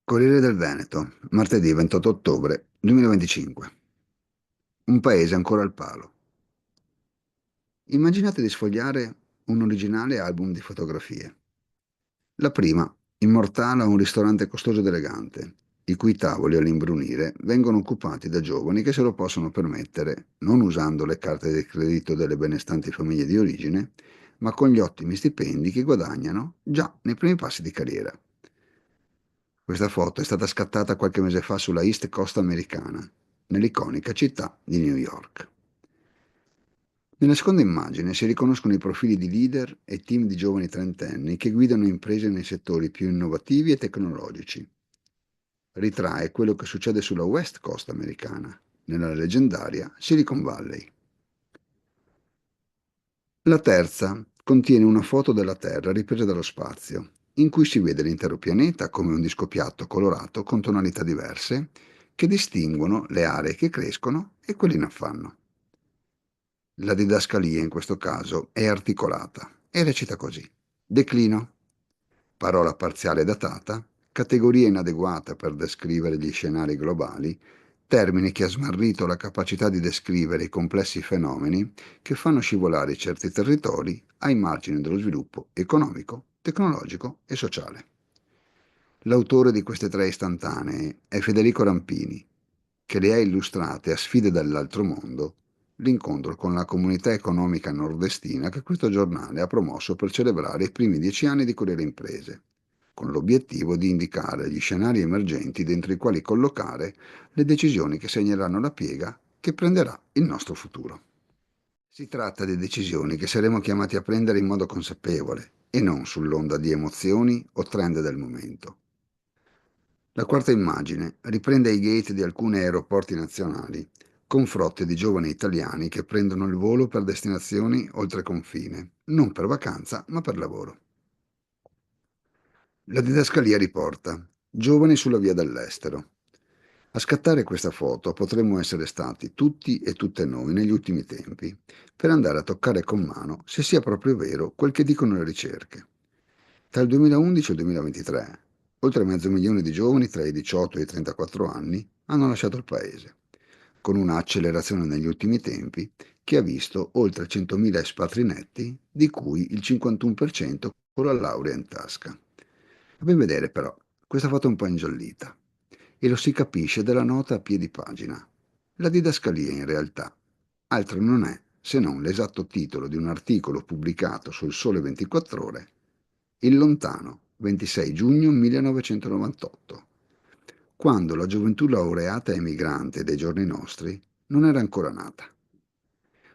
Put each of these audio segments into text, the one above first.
Corriere del Veneto, martedì 28 ottobre 2025. Un paese ancora al palo. Immaginate di sfogliare un originale album di fotografie. La prima immortala un ristorante costoso ed elegante, i cui tavoli all'imbrunire vengono occupati da giovani che se lo possono permettere, non usando le carte di credito delle benestanti famiglie di origine, ma con gli ottimi stipendi che guadagnano già nei primi passi di carriera. Questa foto è stata scattata qualche mese fa sulla East Coast americana, nell'iconica città di New York. Nella seconda immagine si riconoscono i profili di leader e team di giovani trentenni che guidano imprese nei settori più innovativi e tecnologici. Ritrae quello che succede sulla West Coast americana, nella leggendaria Silicon Valley. La terza contiene una foto della Terra ripresa dallo spazio, in cui si vede l'intero pianeta come un disco piatto colorato con tonalità diverse che distinguono le aree che crescono e quelle in affanno. La didascalia in questo caso è articolata e recita così: declino, parola parziale datata, categoria inadeguata per descrivere gli scenari globali, termine che ha smarrito la capacità di descrivere i complessi fenomeni che fanno scivolare certi territori ai margini dello sviluppo economico, tecnologico e sociale. L'autore di queste tre istantanee è Federico Rampini, che le ha illustrate a Sfide dall'altro mondo, l'incontro con la comunità economica nordestina che questo giornale ha promosso per celebrare i primi 10 anni di Corriere Imprese, con l'obiettivo di indicare gli scenari emergenti dentro i quali collocare le decisioni che segneranno la piega che prenderà il nostro futuro. Si tratta di decisioni che saremo chiamati a prendere in modo consapevole e non sull'onda di emozioni o trend del momento. La quarta immagine riprende i gate di alcuni aeroporti nazionali, con frotte di giovani italiani che prendono il volo per destinazioni oltre confine, non per vacanza ma per lavoro. La didascalia riporta: giovani sulla via dell'estero. A scattare questa foto potremmo essere stati tutti e tutte noi negli ultimi tempi, per andare a toccare con mano se sia proprio vero quel che dicono le ricerche. Tra il 2011 e il 2023, oltre mezzo milione di giovani tra i 18 e i 34 anni hanno lasciato il paese, con una accelerazione negli ultimi tempi che ha visto oltre 100.000 espatri netti, di cui il 51% con la laurea in tasca. A ben vedere però, questa foto è un po' ingiallita e lo si capisce dalla nota a piedi pagina. La didascalia in realtà altro non è se non l'esatto titolo di un articolo pubblicato sul Sole 24 Ore il lontano 26 giugno 1998, quando la gioventù laureata e emigrante dei giorni nostri non era ancora nata.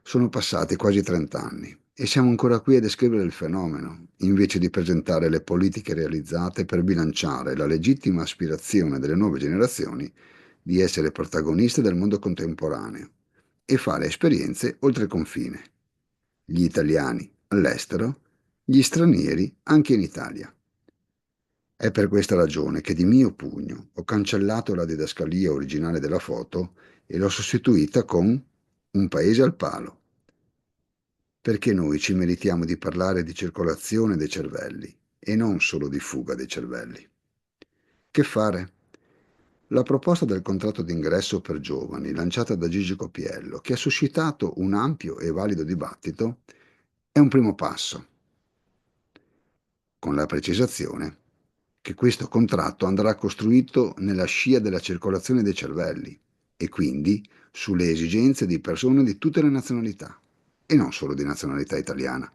Sono passati quasi 30 anni e siamo ancora qui a descrivere il fenomeno, invece di presentare le politiche realizzate per bilanciare la legittima aspirazione delle nuove generazioni di essere protagoniste del mondo contemporaneo e fare esperienze oltre confine. Gli italiani all'estero, gli stranieri anche in Italia. È per questa ragione che di mio pugno ho cancellato la didascalia originale della foto e l'ho sostituita con un paese al palo, perché noi ci meritiamo di parlare di circolazione dei cervelli e non solo di fuga dei cervelli. Che fare? La proposta del contratto d'ingresso per giovani, lanciata da Gigi Copiello, che ha suscitato un ampio e valido dibattito, è un primo passo, con la precisazione che questo contratto andrà costruito nella scia della circolazione dei cervelli e quindi sulle esigenze di persone di tutte le nazionalità e non solo di nazionalità italiana.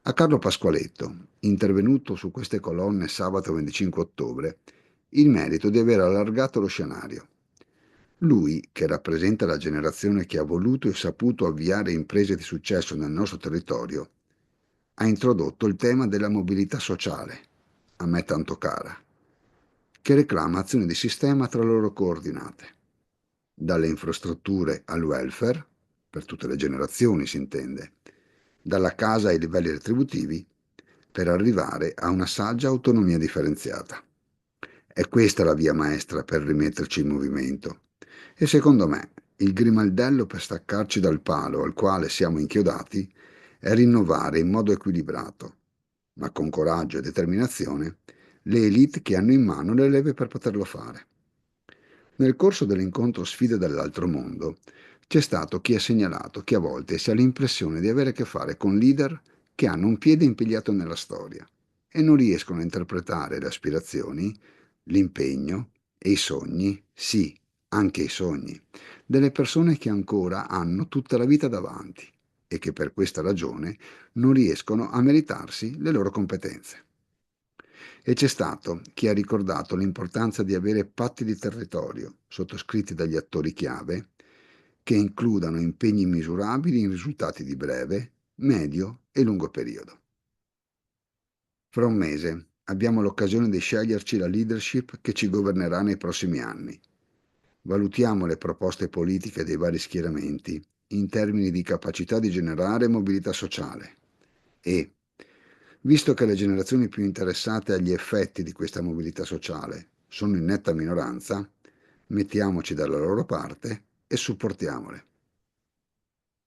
A Carlo Pasqualetto, intervenuto su queste colonne sabato 25 ottobre, il merito di aver allargato lo scenario. Lui, che rappresenta la generazione che ha voluto e saputo avviare imprese di successo nel nostro territorio, ha introdotto il tema della mobilità sociale, a me tanto cara, che reclama azioni di sistema tra loro coordinate, dalle infrastrutture al welfare, per tutte le generazioni si intende, dalla casa ai livelli retributivi, per arrivare a una saggia autonomia differenziata. È questa la via maestra per rimetterci in movimento. E secondo me il grimaldello per staccarci dal palo al quale siamo inchiodati è rinnovare in modo equilibrato, ma con coraggio e determinazione, le elite che hanno in mano le leve per poterlo fare. Nel corso dell'incontro Sfide dall'altro mondo c'è stato chi ha segnalato che a volte si ha l'impressione di avere a che fare con leader che hanno un piede impigliato nella storia e non riescono a interpretare le aspirazioni, l'impegno e i sogni, sì, anche i sogni, delle persone che ancora hanno tutta la vita davanti e che per questa ragione non riescono a meritarsi le loro competenze. E c'è stato chi ha ricordato l'importanza di avere patti di territorio, sottoscritti dagli attori chiave, che includano impegni misurabili in risultati di breve, medio e lungo periodo. Fra un mese abbiamo l'occasione di sceglierci la leadership che ci governerà nei prossimi anni. Valutiamo le proposte politiche dei vari schieramenti in termini di capacità di generare mobilità sociale e, visto che le generazioni più interessate agli effetti di questa mobilità sociale sono in netta minoranza, mettiamoci dalla loro parte e supportiamole.